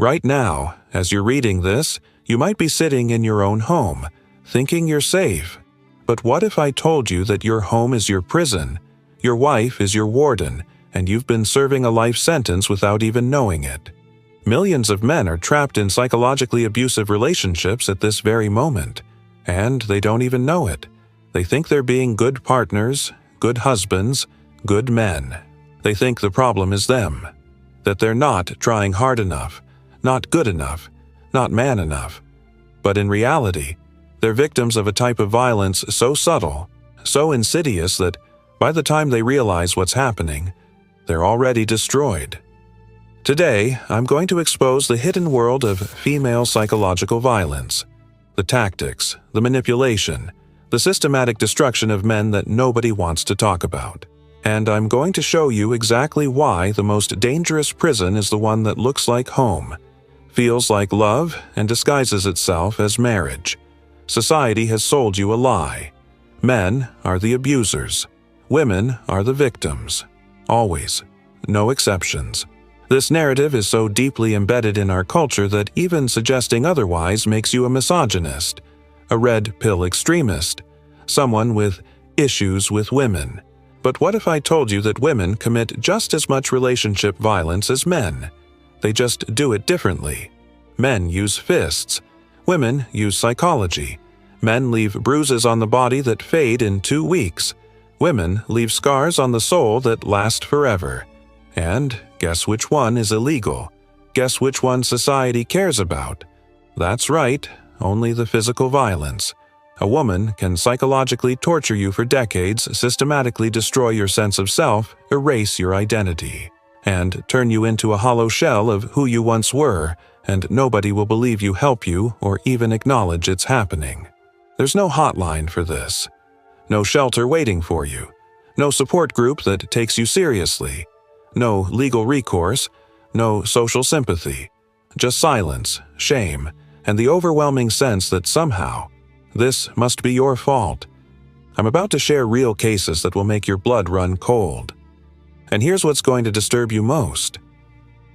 Right now, as you're reading this, you might be sitting in your own home, thinking you're safe. But what if I told you that your home is your prison, your wife is your warden, and you've been serving a life sentence without even knowing it? Millions of men are trapped in psychologically abusive relationships at this very moment, and they don't even know it. They think they're being good partners, good husbands, good men. They think the problem is them, that they're not trying hard enough, not good enough, not man enough. But in reality, they're victims of a type of violence so subtle, so insidious that by the time they realize what's happening, they're already destroyed. Today, I'm going to expose the hidden world of female psychological violence, the tactics, the manipulation, the systematic destruction of men that nobody wants to talk about. And I'm going to show you exactly why the most dangerous prison is the one that looks like home, feels like love, and disguises itself as marriage. Society has sold you a lie. Men are the abusers. Women are the victims. Always. No exceptions. This narrative is so deeply embedded in our culture that even suggesting otherwise makes you a misogynist, a red pill extremist, someone with issues with women. But what if I told you that women commit just as much relationship violence as men? They just do it differently. Men use fists. Women use psychology. Men leave bruises on the body that fade in 2 weeks. Women leave scars on the soul that last forever. And guess which one is illegal? Guess which one society cares about? That's right, only the physical violence. A woman can psychologically torture you for decades, systematically destroy your sense of self, erase your identity, and turn you into a hollow shell of who you once were, and nobody will believe you, help you, or even acknowledge it's happening. There's no hotline for this. No shelter waiting for you. No support group that takes you seriously. No legal recourse. No social sympathy. Just silence, shame, and the overwhelming sense that somehow this must be your fault. I'm about to share real cases that will make your blood run cold. And here's what's going to disturb you most.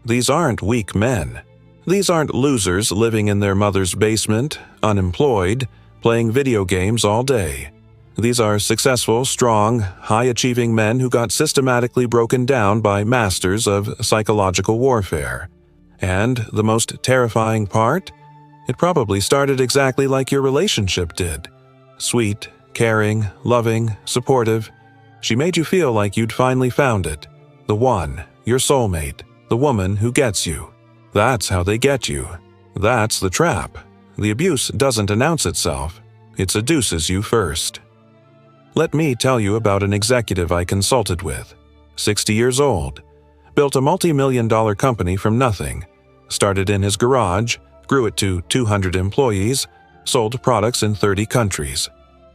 These aren't weak men. These aren't losers living in their mother's basement, unemployed, playing video games all day. These are successful, strong, high-achieving men who got systematically broken down by masters of psychological warfare. And the most terrifying part? It probably started exactly like your relationship did. Sweet, caring, loving, supportive. She made you feel like you'd finally found it. The one, your soulmate, the woman who gets you. That's how they get you. That's the trap. The abuse doesn't announce itself. It seduces you first. Let me tell you about an executive I consulted with. 60 years old. Built a multi-million-dollar company from nothing. Started in his garage, grew it to 200 employees, sold products in 30 countries.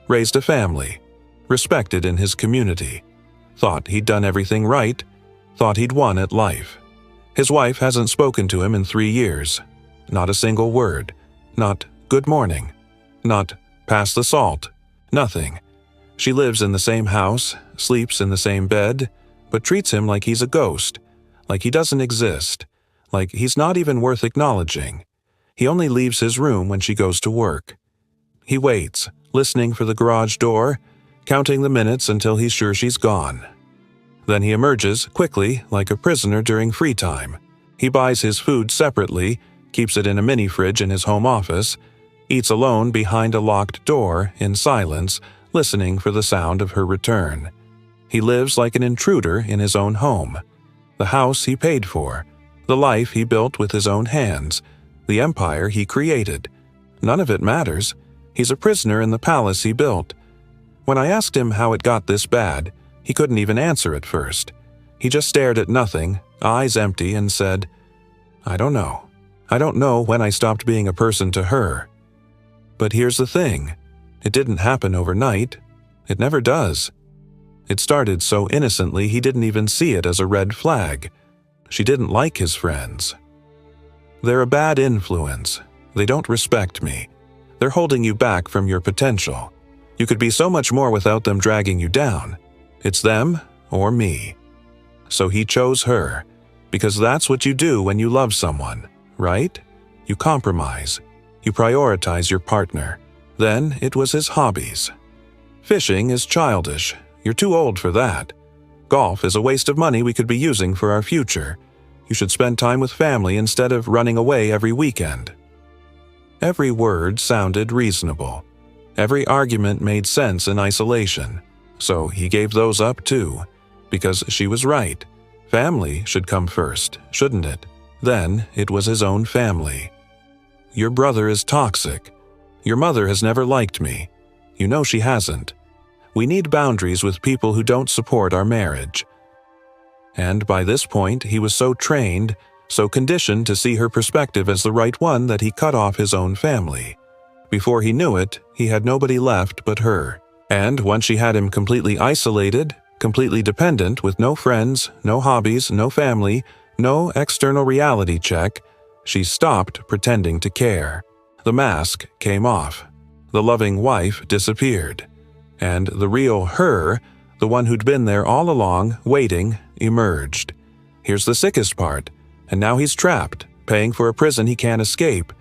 Raised a family. Respected in his community. Thought he'd done everything right. Thought he'd won at life. His wife hasn't spoken to him in 3 years. Not a single word. Not good morning. Not pass the salt. Nothing. She lives in the same house, sleeps in the same bed, but treats him like he's a ghost, like he doesn't exist, like he's not even worth acknowledging. He only leaves his room when she goes to work. He waits, listening for the garage door, counting the minutes until he's sure she's gone. Then he emerges quickly, like a prisoner during free time. He buys his food separately, keeps it in a mini fridge in his home office, eats alone behind a locked door in silence, listening for the sound of her return. He lives like an intruder in his own home. The house he paid for, the life he built with his own hands, the empire he created. None of it matters. He's a prisoner in the palace he built. When I asked him how it got this bad, he couldn't even answer at first. He just stared at nothing, eyes empty, and said, "I don't know. I don't know when I stopped being a person to her." But here's the thing. It didn't happen overnight. It never does. It started so innocently he didn't even see it as a red flag. She didn't like his friends. They're a bad influence. They don't respect me. They're holding you back from your potential. You could be so much more without them dragging you down. It's them or me. So he chose her, because that's what you do when you love someone. right? You compromise. You prioritize your partner. Then it was his hobbies. Fishing is childish. You're too old for that. Golf is a waste of money we could be using for our future. You should spend time with family instead of running away every weekend. Every word sounded reasonable. Every argument made sense in isolation. So he gave those up too. Because she was right. Family should come first, shouldn't it? Then it was his own family. Your brother is toxic. Your mother has never liked me. You know she hasn't. We need boundaries with people who don't support our marriage. And by this point, he was so trained, so conditioned to see her perspective as the right one that he cut off his own family. Before he knew it, he had nobody left but her. And once she had him completely isolated, completely dependent with no friends, no hobbies, no family, no external reality check, she stopped pretending to care. The mask came off. The loving wife disappeared. And the real her, the one who'd been there all along, waiting, emerged. Here's the sickest part. And now he's trapped, paying for a prison he can't escape.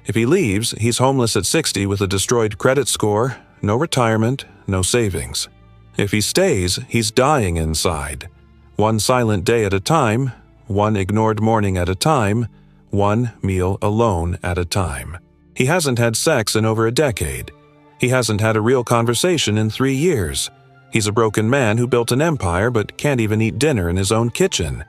If he leaves, he's homeless at 60 with a destroyed credit score, no retirement, no savings. If he stays, he's dying inside. One silent day at a time, one ignored morning at a time, one meal alone at a time. He hasn't had sex in over a decade. He hasn't had a real conversation in 3 years. He's a broken man who built an empire but can't even eat dinner in his own kitchen.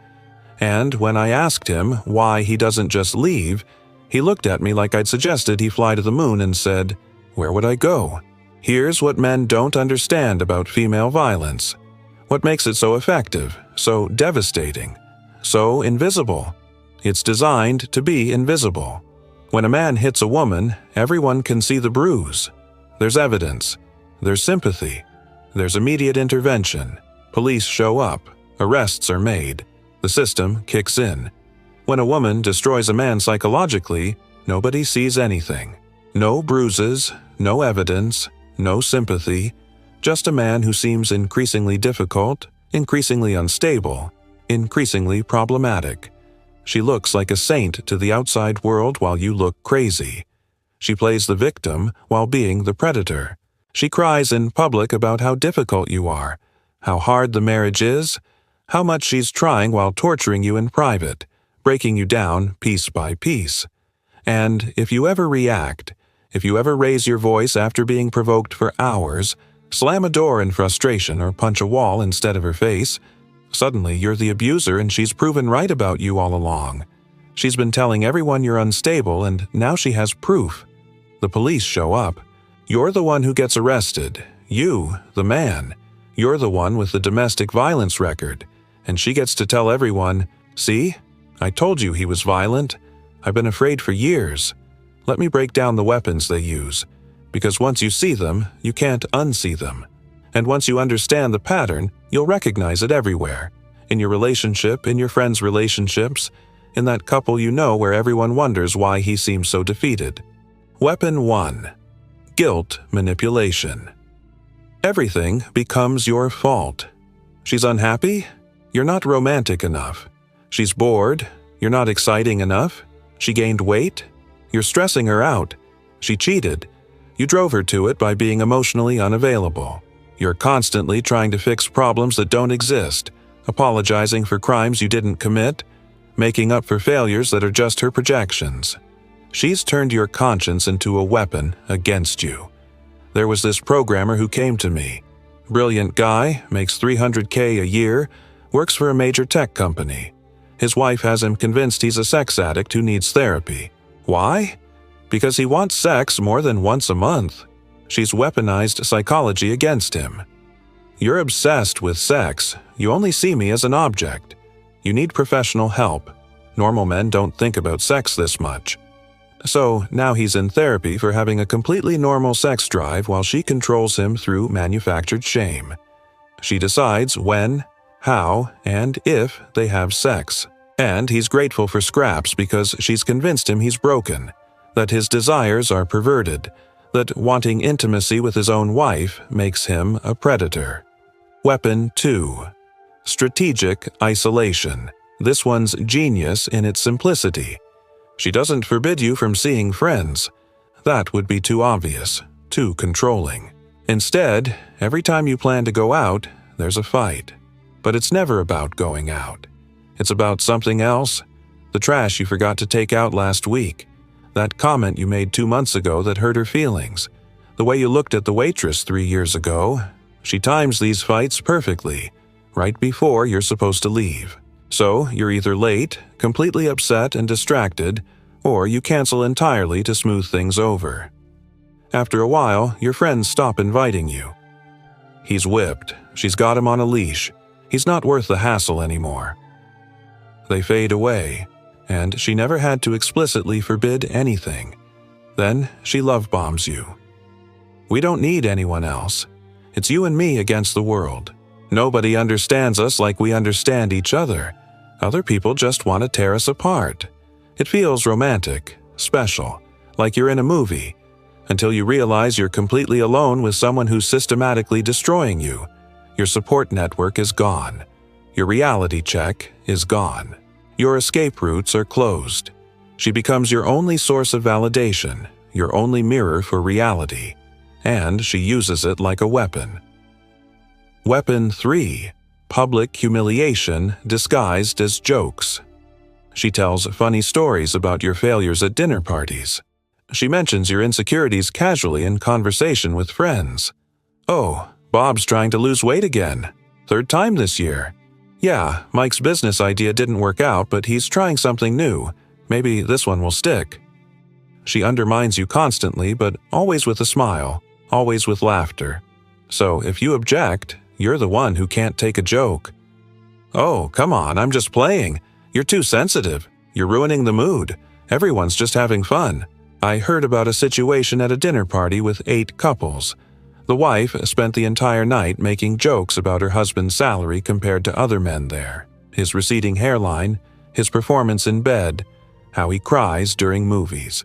And when I asked him why he doesn't just leave, he looked at me like I'd suggested he fly to the moon and said, "Where would I go?" Here's what men don't understand about female violence. What makes it so effective, so devastating, so invisible? It's designed to be invisible. When a man hits a woman, everyone can see the bruise. There's evidence. There's sympathy. There's immediate intervention. Police show up. Arrests are made. The system kicks in. When a woman destroys a man psychologically, nobody sees anything. No bruises, no evidence, no sympathy, just a man who seems increasingly difficult, increasingly unstable, increasingly problematic. She looks like a saint to the outside world while you look crazy. She plays the victim while being the predator. She cries in public about how difficult you are, how hard the marriage is, how much she's trying while torturing you in private, breaking you down piece by piece. And if you ever react, if you ever raise your voice after being provoked for hours, slam a door in frustration or punch a wall instead of her face, suddenly you're the abuser and she's proven right about you all along. She's been telling everyone you're unstable and now she has proof. The police show up. You're the one who gets arrested. You, the man. You're the one with the domestic violence record. And she gets to tell everyone, "See? I told you he was violent. I've been afraid for years. Let me break down the weapons they use. Because once you see them, you can't unsee them. And once you understand the pattern, you'll recognize it everywhere. In your relationship, in your friends' relationships, in that couple you know where everyone wonders why he seems so defeated." Weapon 1. Guilt manipulation. Everything becomes your fault. She's unhappy? You're not romantic enough. She's bored? You're not exciting enough. She gained weight? You're stressing her out. She cheated? You drove her to it by being emotionally unavailable. You're constantly trying to fix problems that don't exist, apologizing for crimes you didn't commit, making up for failures that are just her projections. She's turned your conscience into a weapon against you. There was this programmer who came to me. Brilliant guy, makes $300K a year, works for a major tech company. His wife has him convinced he's a sex addict who needs therapy. Why? Because he wants sex more than once a month. She's weaponized psychology against him. You're obsessed with sex. You only see me as an object. You need professional help. Normal men don't think about sex this much. So now he's in therapy for having a completely normal sex drive while she controls him through manufactured shame. She decides when, how, and if they have sex. And he's grateful for scraps because she's convinced him he's broken, that his desires are perverted, that wanting intimacy with his own wife makes him a predator. Weapon 2. Strategic isolation. This one's genius in its simplicity. She doesn't forbid you from seeing friends. That would be too obvious, too controlling. Instead, every time you plan to go out, there's a fight. But it's never about going out. It's about something else. The trash you forgot to take out last week. That comment you made 2 months ago that hurt her feelings. The way you looked at the waitress 3 years ago. She times these fights perfectly, right before you're supposed to leave. So you're either late, completely upset and distracted, or you cancel entirely to smooth things over. After a while, your friends stop inviting you. He's whipped. She's got him on a leash. He's not worth the hassle anymore. They fade away, and she never had to explicitly forbid anything. Then she love bombs you. We don't need anyone else. It's you and me against the world. Nobody understands us like we understand each other. Other people just want to tear us apart. It feels romantic, special, like you're in a movie, until you realize you're completely alone with someone who's systematically destroying you. Your support network is gone. Your reality check is gone. Your escape routes are closed. She becomes your only source of validation, your only mirror for reality, and she uses it like a weapon. Weapon 3. Public humiliation disguised as jokes. She tells funny stories about your failures at dinner parties. She mentions your insecurities casually in conversation with friends. Oh, Bob's trying to lose weight again. 3rd time this year. Yeah, Mike's business idea didn't work out, but he's trying something new. Maybe this one will stick. She undermines you constantly, but always with a smile, always with laughter. So if you object, you're the one who can't take a joke. Oh, come on, I'm just playing. You're too sensitive. You're ruining the mood. Everyone's just having fun. I heard about a situation at a dinner party with 8 couples. The wife spent the entire night making jokes about her husband's salary compared to other men there, his receding hairline, his performance in bed, how he cries during movies.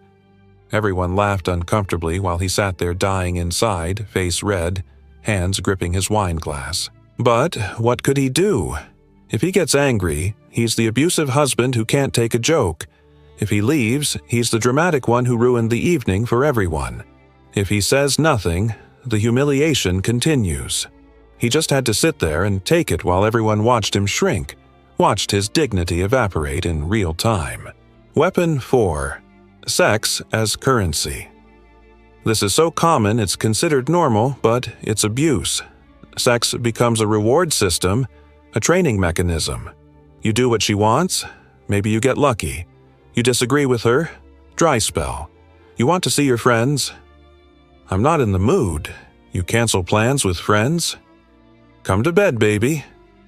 Everyone laughed uncomfortably while he sat there dying inside, face red, hands gripping his wine glass. But what could he do? If he gets angry, he's the abusive husband who can't take a joke. If he leaves, he's the dramatic one who ruined the evening for everyone. If he says nothing, the humiliation continues. He just had to sit there and take it while everyone watched him shrink, watched his dignity evaporate in real time. Weapon 4. Sex as currency. This is so common it's considered normal, but it's abuse. Sex becomes a reward system, a training mechanism. You do what she wants, maybe you get lucky. You disagree with her, dry spell. You want to see your friends? I'm not in the mood. You cancel plans with friends? Come to bed, baby.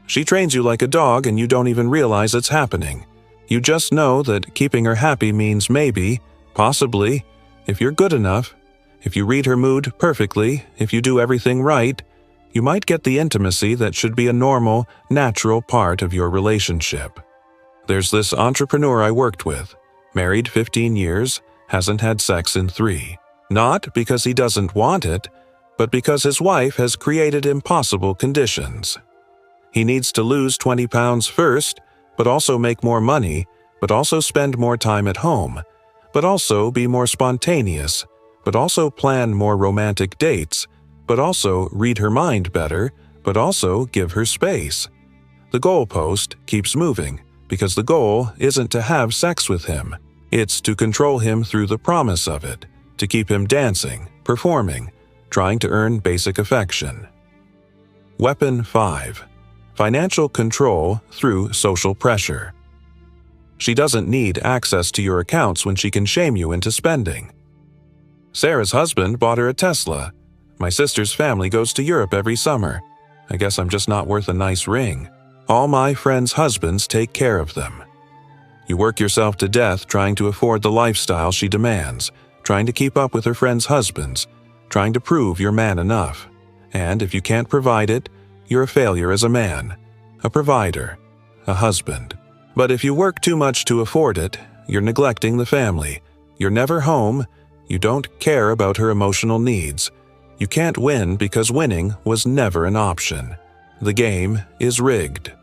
She trains you like a dog and you don't even realize it's happening. You just know that keeping her happy means maybe, possibly, if you're good enough, if you read her mood perfectly, if you do everything right, you might get the intimacy that should be a normal, natural part of your relationship. There's this entrepreneur I worked with, married 15 years, hasn't had sex in 3. Not because he doesn't want it, but because his wife has created impossible conditions. He needs to lose 20 pounds first, but also make more money, but also spend more time at home, but also be more spontaneous, but also plan more romantic dates, but also read her mind better, but also give her space. The goalpost keeps moving, because the goal isn't to have sex with him. It's to control him through the promise of it, to keep him dancing, performing, trying to earn basic affection. Weapon 5. Financial control through social pressure. She doesn't need access to your accounts when she can shame you into spending. Sarah's husband bought her a Tesla. My sister's family goes to Europe every summer. I guess I'm just not worth a nice ring. All my friends' husbands take care of them. You work yourself to death trying to afford the lifestyle she demands, trying to keep up with her friends' husbands, trying to prove you're man enough. And if you can't provide it, you're a failure as a man, a provider, a husband. But if you work too much to afford it, you're neglecting the family. You're never home. You don't care about her emotional needs. You can't win because winning was never an option. The game is rigged.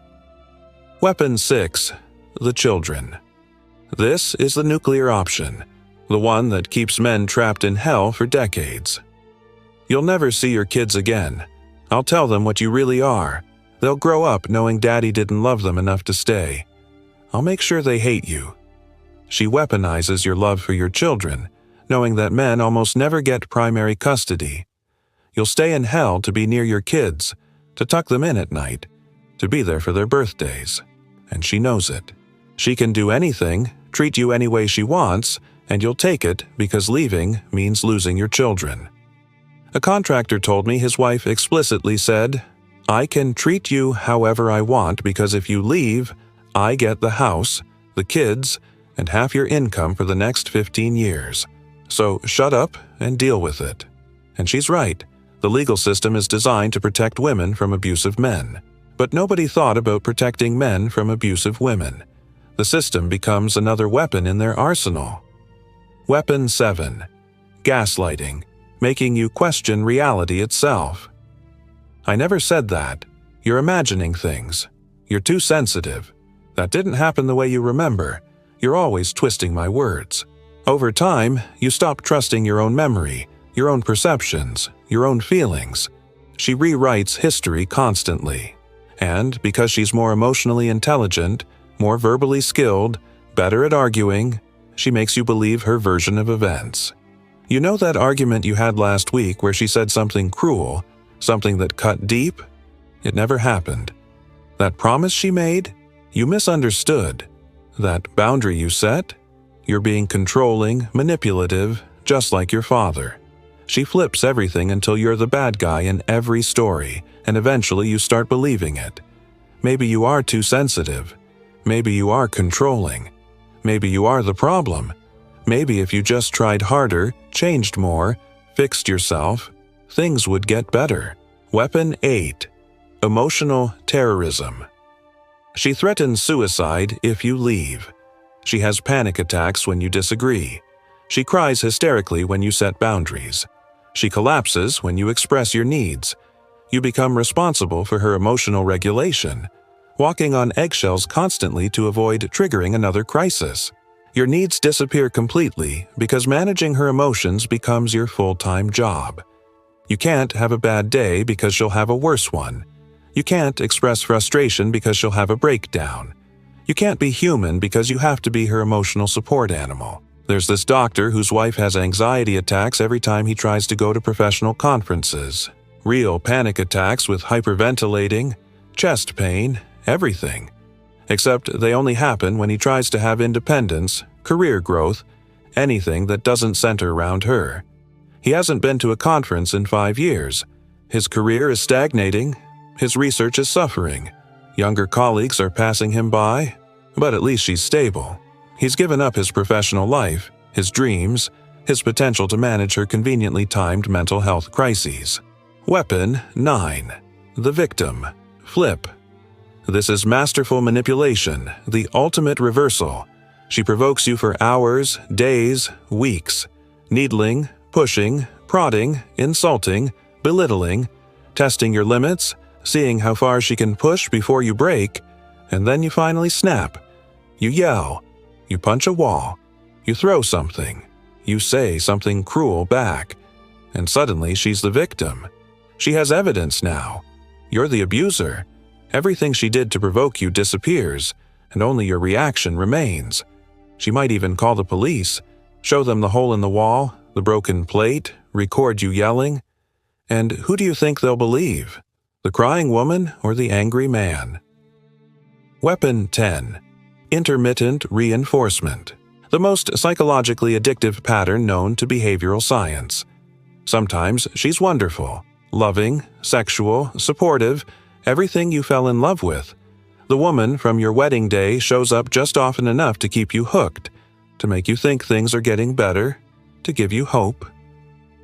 Weapon 6. The children. This is the nuclear option, the one that keeps men trapped in hell for decades. You'll never see your kids again. I'll tell them what you really are. They'll grow up knowing Daddy didn't love them enough to stay. I'll make sure they hate you. She weaponizes your love for your children, knowing that men almost never get primary custody. You'll stay in hell to be near your kids, to tuck them in at night, to be there for their birthdays. And she knows it. She can do anything, treat you any way she wants, and you'll take it because leaving means losing your children. A contractor told me his wife explicitly said, "I can treat you however I want because if you leave, I get the house, the kids, and half your income for the next 15 years. So shut up and deal with it." And she's right. The legal system is designed to protect women from abusive men. But nobody thought about protecting men from abusive women. The system becomes another weapon in their arsenal. Weapon 7. Gaslighting, making you question reality itself. "I never said that. You're imagining things. You're too sensitive. That didn't happen the way you remember. You're always twisting my words." Over time, you stop trusting your own memory, your own perceptions, your own feelings. She rewrites history constantly. And because she's more emotionally intelligent, more verbally skilled, better at arguing, she makes you believe her version of events. You know that argument you had last week where she said something cruel, something that cut deep? It never happened. That promise she made? You misunderstood. That boundary you set? You're being controlling, manipulative, just like your father. She flips everything until you're the bad guy in every story, and eventually you start believing it. Maybe you are too sensitive. Maybe you are controlling. Maybe you are the problem. Maybe if you just tried harder, changed more, fixed yourself, things would get better. Weapon 8. Emotional terrorism. She threatens suicide if you leave. She has panic attacks when you disagree. She cries hysterically when you set boundaries. She collapses when you express your needs. You become responsible for her emotional regulation, walking on eggshells constantly to avoid triggering another crisis. Your needs disappear completely because managing her emotions becomes your full-time job. You can't have a bad day because she'll have a worse one. You can't express frustration because she'll have a breakdown. You can't be human because you have to be her emotional support animal. There's this doctor whose wife has anxiety attacks every time he tries to go to professional conferences. Real panic attacks with hyperventilating, chest pain, everything. Except they only happen when he tries to have independence, career growth, anything that doesn't center around her. He hasn't been to a conference in 5 years. His career is stagnating. His research is suffering. Younger colleagues are passing him by, but at least she's stable. He's given up his professional life, his dreams, his potential to manage her conveniently timed mental health crises. Weapon 9. The victim. Flip. This is masterful manipulation, the ultimate reversal. She provokes you for hours, days, weeks. Needling, pushing, prodding, insulting, belittling, testing your limits, seeing how far she can push before you break, and then you finally snap. You yell. You punch a wall. You throw something. You say something cruel back. And suddenly she's the victim. She has evidence now. You're the abuser. Everything she did to provoke you disappears, and only your reaction remains. She might even call the police, show them the hole in the wall, the broken plate, record you yelling. And who do you think they'll believe? The crying woman or the angry man? Weapon 10. Intermittent reinforcement. The most psychologically addictive pattern known to behavioral science. Sometimes she's wonderful, loving, sexual, supportive, everything you fell in love with. The woman from your wedding day shows up just often enough to keep you hooked, to make you think things are getting better, to give you hope.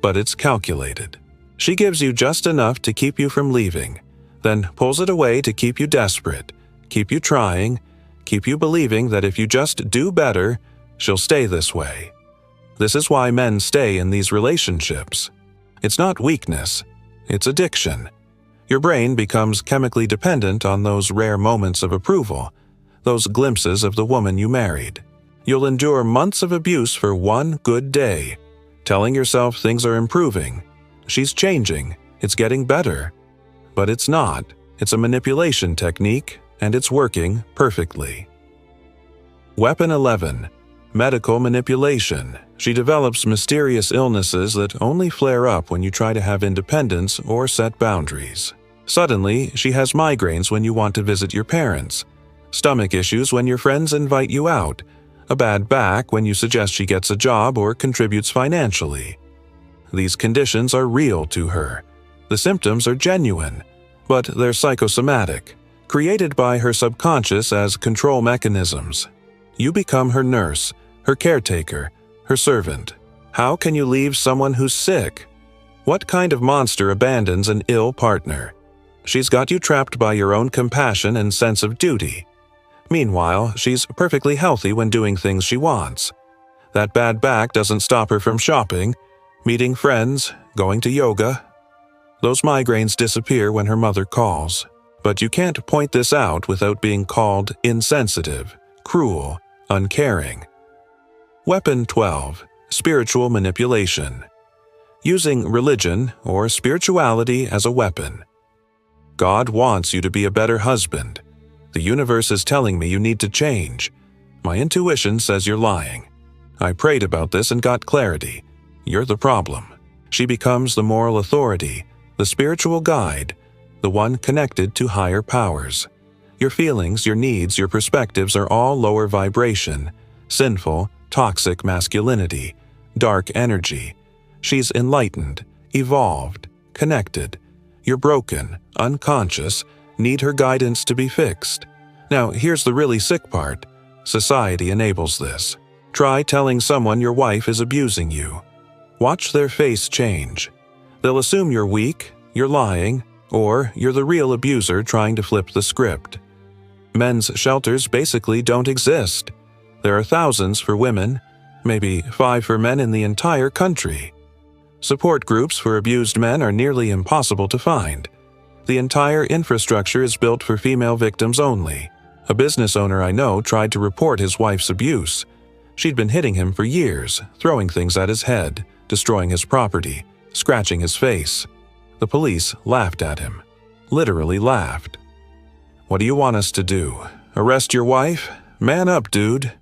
But it's calculated. She gives you just enough to keep you from leaving, then pulls it away to keep you desperate, keep you trying, keep you believing that if you just do better, she'll stay this way. This is why men stay in these relationships. It's not weakness, it's addiction. Your brain becomes chemically dependent on those rare moments of approval, those glimpses of the woman you married. You'll endure months of abuse for one good day, telling yourself things are improving. She's changing. It's getting better. But it's not. It's a manipulation technique, and it's working perfectly. Weapon 11. Medical manipulation. She develops mysterious illnesses that only flare up when you try to have independence or set boundaries. Suddenly, she has migraines when you want to visit your parents, stomach issues when your friends invite you out, a bad back when you suggest she gets a job or contributes financially. These conditions are real to her. The symptoms are genuine, but they're psychosomatic, created by her subconscious as control mechanisms. You become her nurse, her caretaker, her servant. How can you leave someone who's sick? What kind of monster abandons an ill partner? She's got you trapped by your own compassion and sense of duty. Meanwhile, she's perfectly healthy when doing things she wants. That bad back doesn't stop her from shopping, meeting friends, going to yoga. Those migraines disappear when her mother calls. But you can't point this out without being called insensitive, cruel, uncaring. Weapon 12. Spiritual manipulation. Using religion or spirituality as a weapon. God wants you to be a better husband. The universe is telling me you need to change. My intuition says you're lying. I prayed about this and got clarity. You're the problem. She becomes the moral authority, the spiritual guide, the one connected to higher powers. Your feelings, your needs, your perspectives are all lower vibration, sinful, toxic masculinity, dark energy. She's enlightened, evolved, connected. You're broken, unconscious, need her guidance to be fixed. Now, here's the really sick part. Society enables this. Try telling someone your wife is abusing you. Watch their face change. They'll assume you're weak, you're lying, or you're the real abuser trying to flip the script. Men's shelters basically don't exist. There are thousands for women, maybe 5 for men in the entire country. Support groups for abused men are nearly impossible to find. The entire infrastructure is built for female victims only. A business owner I know tried to report his wife's abuse. She'd been hitting him for years, throwing things at his head, destroying his property, scratching his face. The police laughed at him. Literally laughed. What do you want us to do? Arrest your wife? Man up, dude.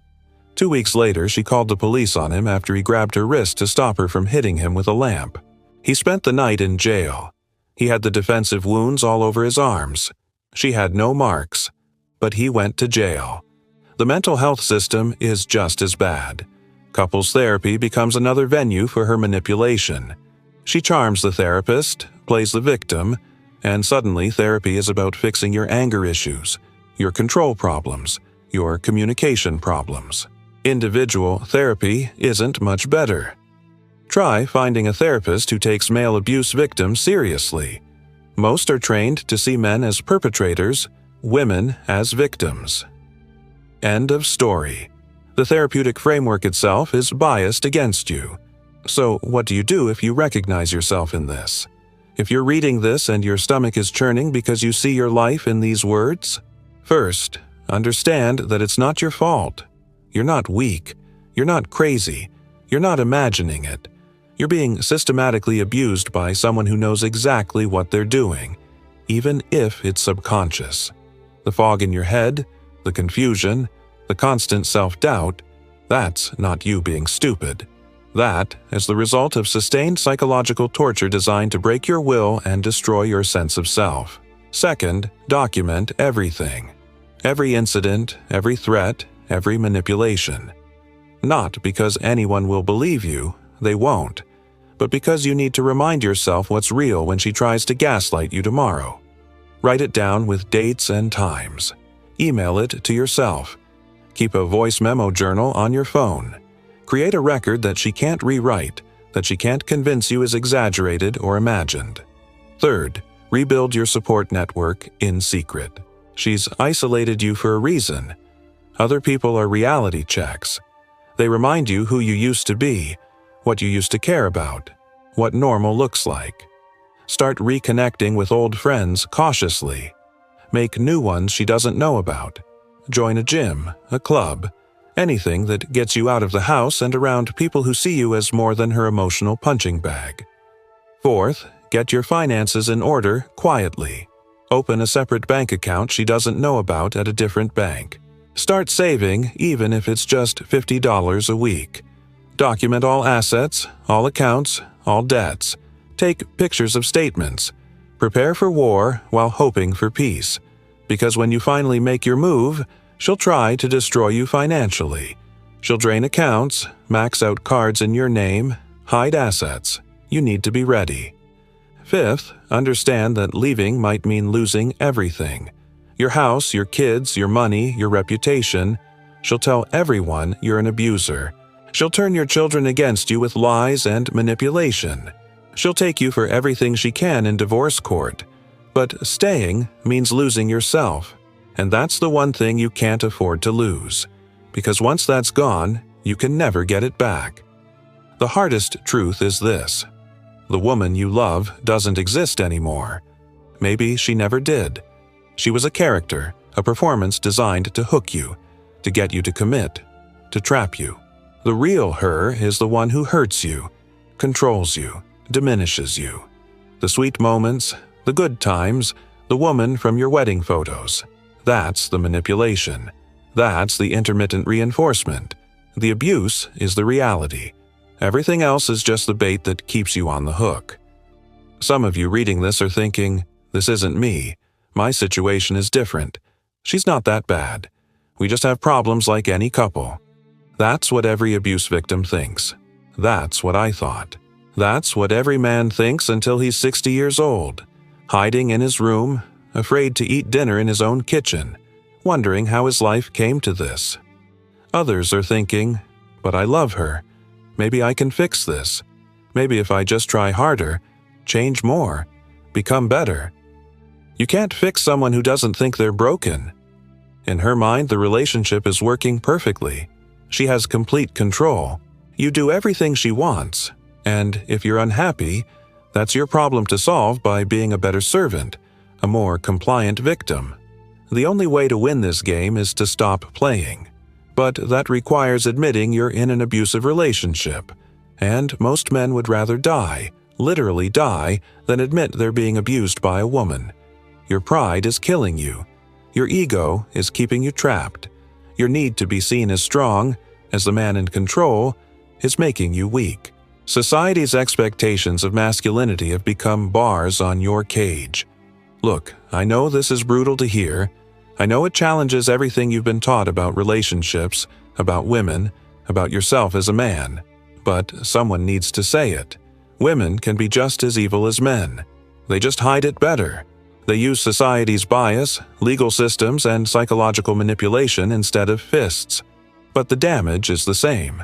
2 weeks later, she called the police on him after he grabbed her wrist to stop her from hitting him with a lamp. He spent the night in jail. He had the defensive wounds all over his arms. She had no marks, but he went to jail. The mental health system is just as bad. Couples therapy becomes another venue for her manipulation. She charms the therapist, plays the victim, and suddenly therapy is about fixing your anger issues, your control problems, your communication problems. Individual therapy isn't much better. Try finding a therapist who takes male abuse victims seriously. Most are trained to see men as perpetrators, women as victims. End of story. The therapeutic framework itself is biased against you. So what do you do if you recognize yourself in this? If you're reading this and your stomach is churning because you see your life in these words, first, understand that it's not your fault. You're not weak. You're not crazy. You're not imagining it. You're being systematically abused by someone who knows exactly what they're doing, even if it's subconscious. The fog in your head, the confusion, the constant self-doubt, that's not you being stupid. That is the result of sustained psychological torture designed to break your will and destroy your sense of self. Second, document everything. Every incident, every threat, every manipulation. Not because anyone will believe you, they won't, but because you need to remind yourself what's real when she tries to gaslight you tomorrow. Write it down with dates and times. Email it to yourself. Keep a voice memo journal on your phone. Create a record that she can't rewrite, that she can't convince you is exaggerated or imagined. Third, rebuild your support network in secret. She's isolated you for a reason. Other people are reality checks. They remind you who you used to be, what you used to care about, what normal looks like. Start reconnecting with old friends cautiously. Make new ones she doesn't know about. Join a gym, a club, Anything that gets you out of the house and around people who see you as more than her emotional punching bag. Fourth, get your finances in order quietly. Open a separate bank account she doesn't know about at a different bank. Start saving, even if it's just $50 a week. Document all assets, all accounts, all debts. Take pictures of statements. Prepare for war while hoping for peace. Because when you finally make your move, she'll try to destroy you financially. She'll drain accounts, max out cards in your name, hide assets. You need to be ready. Fifth, understand that leaving might mean losing everything. Your house, your kids, your money, your reputation. She'll tell everyone you're an abuser. She'll turn your children against you with lies and manipulation. She'll take you for everything she can in divorce court. But staying means losing yourself. And that's the one thing you can't afford to lose. Because once that's gone, you can never get it back. The hardest truth is this. The woman you love doesn't exist anymore. Maybe she never did. She was a character, a performance designed to hook you, to get you to commit, to trap you. The real her is the one who hurts you, controls you, diminishes you. The sweet moments, the good times, the woman from your wedding photos. That's the manipulation. That's the intermittent reinforcement. The abuse is the reality. Everything else is just the bait that keeps you on the hook. Some of you reading this are thinking, this isn't me. My situation is different. She's not that bad. We just have problems like any couple. That's what every abuse victim thinks. That's what I thought. That's what every man thinks until he's 60 years old, hiding in his room, afraid to eat dinner in his own kitchen, wondering how his life came to this. Others are thinking, but I love her. Maybe I can fix this. Maybe if I just try harder, change more, become better. You can't fix someone who doesn't think they're broken. In her mind, the relationship is working perfectly. She has complete control. You do everything she wants. And if you're unhappy, that's your problem to solve by being a better servant, a more compliant victim. The only way to win this game is to stop playing. But that requires admitting you're in an abusive relationship. And most men would rather die, literally die, than admit they're being abused by a woman. Your pride is killing you. Your ego is keeping you trapped. Your need to be seen as strong, as the man in control, is making you weak. Society's expectations of masculinity have become bars on your cage. Look, I know this is brutal to hear. I know it challenges everything you've been taught about relationships, about women, about yourself as a man. But someone needs to say it. Women can be just as evil as men. They just hide it better. They use society's bias, legal systems, and psychological manipulation instead of fists. But the damage is the same.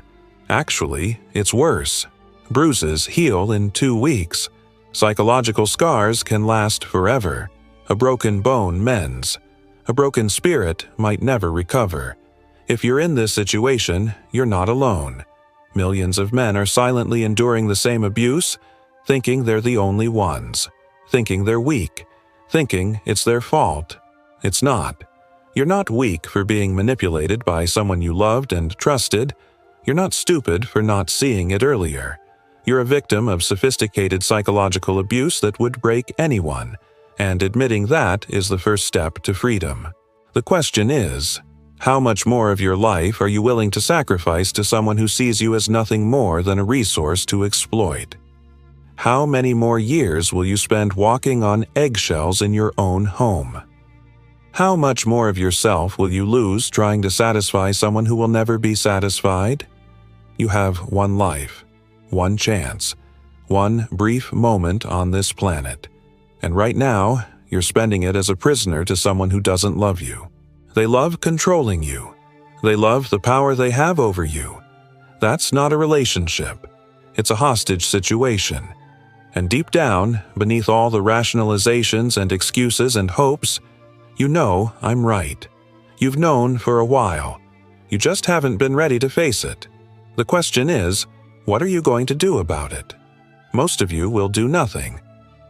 Actually, it's worse. Bruises heal in 2 weeks. Psychological scars can last forever. A broken bone mends. A broken spirit might never recover. If you're in this situation, you're not alone. Millions of men are silently enduring the same abuse, thinking they're the only ones, thinking they're weak, thinking it's their fault. It's not. You're not weak for being manipulated by someone you loved and trusted. You're not stupid for not seeing it earlier. You're a victim of sophisticated psychological abuse that would break anyone, and admitting that is the first step to freedom. The question is, how much more of your life are you willing to sacrifice to someone who sees you as nothing more than a resource to exploit? How many more years will you spend walking on eggshells in your own home? How much more of yourself will you lose trying to satisfy someone who will never be satisfied? You have one life, one chance, one brief moment on this planet. And right now, you're spending it as a prisoner to someone who doesn't love you. They love controlling you. They love the power they have over you. That's not a relationship. It's a hostage situation. And deep down, beneath all the rationalizations and excuses and hopes, you know I'm right. You've known for a while. You just haven't been ready to face it. The question is, what are you going to do about it? Most of you will do nothing.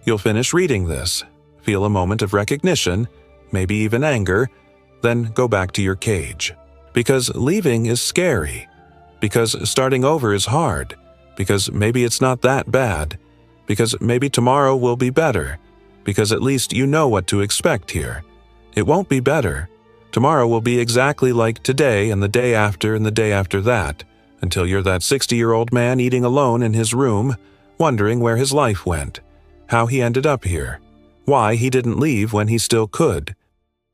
You'll finish reading this, feel a moment of recognition, maybe even anger, then go back to your cage. Because leaving is scary. Because starting over is hard. Because maybe it's not that bad. Because maybe tomorrow will be better. Because at least you know what to expect here. It won't be better. Tomorrow will be exactly like today and the day after and the day after that, until you're that 60-year-old man eating alone in his room, wondering where his life went, how he ended up here, why he didn't leave when he still could.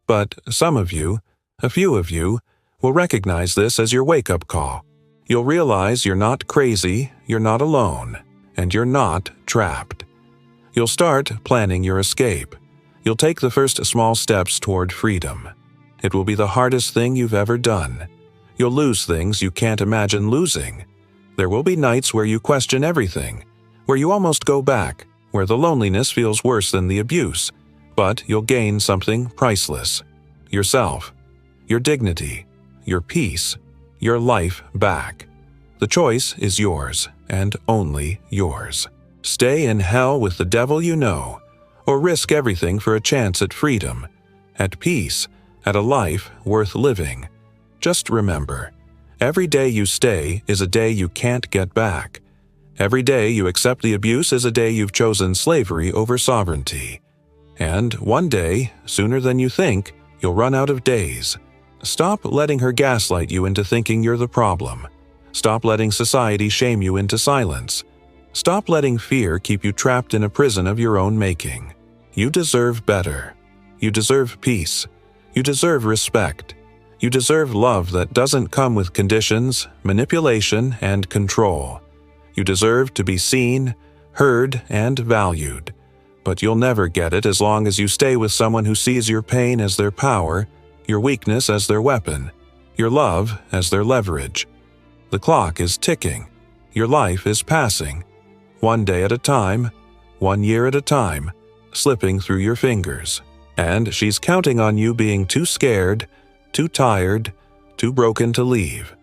But some of you, a few of you, will recognize this as your wake-up call. You'll realize you're not crazy, you're not alone, and you're not trapped. You'll start planning your escape. You'll take the first small steps toward freedom. It will be the hardest thing you've ever done. You'll lose things you can't imagine losing. There will be nights where you question everything, where you almost go back, where the loneliness feels worse than the abuse, but you'll gain something priceless. Yourself, your dignity, your peace, your life back. The choice is yours, and only yours. Stay in hell with the devil you know, or risk everything for a chance at freedom, at peace, at a life worth living. Just remember, every day you stay is a day you can't get back. Every day you accept the abuse is a day you've chosen slavery over sovereignty. And one day, sooner than you think, you'll run out of days. Stop letting her gaslight you into thinking you're the problem. Stop letting society shame you into silence. Stop letting fear keep you trapped in a prison of your own making. You deserve better. You deserve peace. You deserve respect. You deserve love that doesn't come with conditions, manipulation, and control. You deserve to be seen, heard, and valued. But you'll never get it as long as you stay with someone who sees your pain as their power, your weakness as their weapon, your love as their leverage. The clock is ticking. Your life is passing. One day at a time, 1 year at a time, slipping through your fingers. And she's counting on you being too scared, too tired, too broken to leave.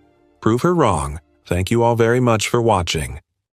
Prove her wrong. Thank you all very much for watching.